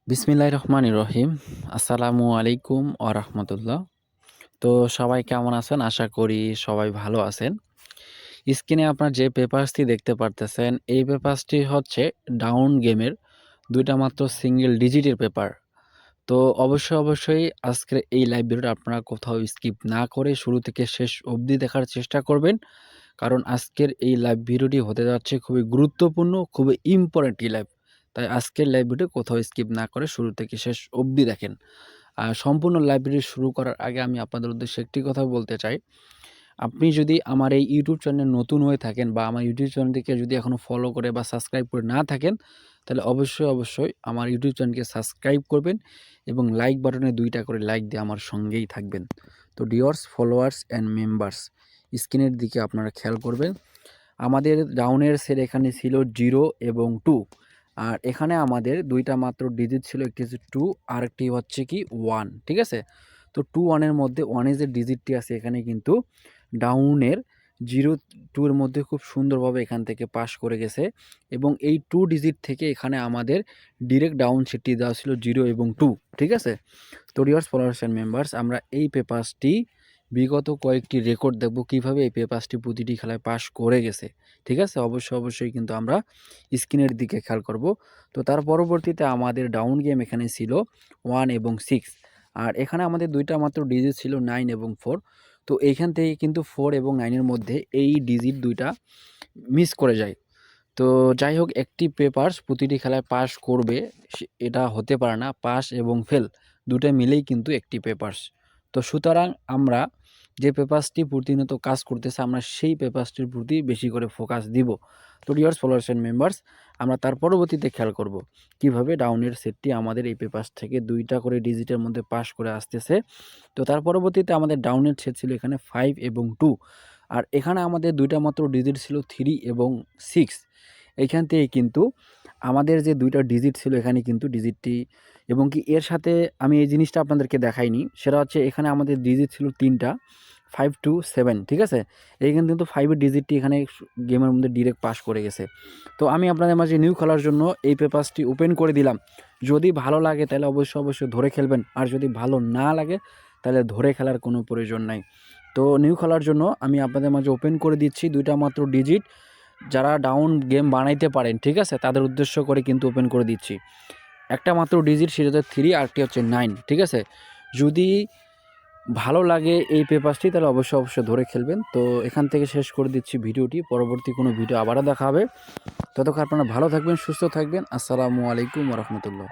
বিসমিল্লাহির রহমানির রহিম। আসসালামু আলাইকুম ওয়া রাহমাতুল্লাহ। তো সবাই কেমন আছেন? আশা করি সবাই ভালো আছেন। স্ক্রিনে আপনার যে পেপারসটি দেখতে পারতেছেন, এই পেপারসটি হচ্ছে ডাউন গেমের ২ টা মাত্র সিঙ্গেল ডিজিটের পেপার। তো অবশ্যই আজকের এই লাইভ ভিডিওটা আপনারা কোথাও স্কিপ না করে শুরু থেকে শেষ অবধি দেখার চেষ্টা করবেন। কারণ আজকের এই লাইভ ভিডিওটি হতে যাচ্ছে খুবই গুরুত্বপূর্ণ, খুবই ইম্পোর্টেন্ট লাইভ। তাই আজকের লাইভ ভিডিও কোথাও স্কিপ না করে শুরু থেকে শেষ অবধি দেখেন। সম্পূর্ণ লাইভ ভিডিও শুরু করার আগে আমি আপনাদের উদ্দেশ্যে একটি কথা বলতে চাই। আপনি যদি আমার এই ইউটিউব চ্যানেলে নতুন হয়ে থাকেন বা আমার ইউটিউব চ্যানেলটিকে যদি এখনও ফলো করে বা সাবস্ক্রাইব করে না থাকেন, তাহলে অবশ্যই আমার ইউটিউব চ্যানেলকে সাবস্ক্রাইব করবেন এবং লাইক বাটনে ২ টা করে লাইক দিয়ে আমার সঙ্গেই থাকবেন। তো ডিয়ার্স ফলোয়ার্স অ্যান্ড মেম্বার্স, স্ক্রিনের দিকে আপনারা খেয়াল করবেন। আমাদের ডাউনের সেট এখানে ছিল 0 এবং 2, আর এখানে আমাদের ২ টা মাত্র ডিজিট ছিল, একটি হচ্ছে 2 আরেকটি হচ্ছে কি 1, ঠিক আছে? তো 2 1 এর মধ্যে 1 এর যে ডিজিটটি আছে এখানে কিন্তু ডাউনের 0 2 এর মধ্যে খুব সুন্দরভাবে এখান থেকে পাস করে গেছে এবং এই 2 ডিজিট থেকে এখানে আমাদের ডিরেক্ট ডাউন সেটটি দেওয়া ছিল 0 এবং 2, ঠিক আছে? তো ডিয়ার ফলোয়ার্স অ্যান্ড মেম্বার্স, আমরা এই পেপারসটি বিগত কয়েকটি রেকর্ড দেখব কীভাবে এই পেপারসটি প্রতিটি খেলায় পাস করে গেছে, ঠিক আছে? অবশ্যই কিন্তু আমরা স্ক্রিনের দিকে খেয়াল করব। তো তার পরবর্তীতে আমাদের ডাউন গেম এখানে ছিল 1 এবং 6, আর এখানে আমাদের ২ টা মাত্র ডিজিট ছিল 9 এবং 4। তো এইখান থেকে কিন্তু 4 এবং 9 এর মধ্যে এই ডিজিট ২ টা মিস করে যায়। তো যাই হোক, একটি পেপারস প্রতিটি খেলায় পাস করবে এটা হতে পারে না। পাস এবং ফেল দুটো মিলেই কিন্তু একটি পেপারস। তো সুতরাং আমরা যে পেপারসটি প্রতিনিয়ত কাজ করতেছে আমরা সেই পেপারসটির প্রতি বেশি করে ফোকাস দিব। তো ডিয়ার ফলোয়ার্স অ্যান্ড মেম্বার্স, আমরা তার পরবর্তীতে খেয়াল করব কিভাবে ডাউনের সেটটি আমাদের এই পেপারস থেকে ২ টা করে ডিজিটের মধ্যে পাস করে আসতেছে। তো তার পরবর্তীতে আমাদের ডাউনের সেট ছিল এখানে 5 এবং 2, আর এখানে আমাদের ২ টা মাত্র ডিজিট ছিল 3 এবং 6। এইখান থেকে কিন্তু আমাদের যে ২ টা ডিজিট ছিল এখানে কিন্তু ডিজিটটি এবং কি এর সাথে আমি এই জিনিসটা আপনাদেরকে দেখাইনি, সেটা হচ্ছে এখানে আমাদের ডিজিট ছিল ৩ টা 5 to 7, ঠিক আছে? এইখানে কিন্তু 5 এর ডিজিটটি এখানে গেমের মধ্যে ডিরেক্ট পাস করে গেছে। তো আমি আপনাদের মাঝে নিউ খেলার জন্য এই পেপারসটি ওপেন করে দিলাম। যদি ভালো লাগে তাহলে অবশ্যই ধরে খেলবেন, আর যদি ভালো না লাগে তাহলে ধরে খেলার কোনো প্রয়োজন নাই। তো নিউ খেলার জন্য আমি আপনাদের মাঝে ওপেন করে দিচ্ছি ২ টা মাত্র ডিজিট। যারা ডাউন গেম বানাইতে পারেন, ঠিক আছে, তাদের উদ্দেশ্য করে কিন্তু ওপেন করে দিচ্ছি। একটা মাত্র ডিজিট সেটা হচ্ছে 3, আরেকটি হচ্ছে 9, ঠিক আছে? যদি ভালো লাগে এই পেপারসটি তাহলে অবশ্যই ধরে খেলবেন। তো এখান থেকে শেষ করে দিচ্ছি ভিডিওটি। পরবর্তী কোনো ভিডিও আবারও দেখা হবে। ততক্ষণ আপনারা ভালো থাকবেন, সুস্থ থাকবেন। আসসালামু আলাইকুম ওয়া রাহমাতুল্লাহ।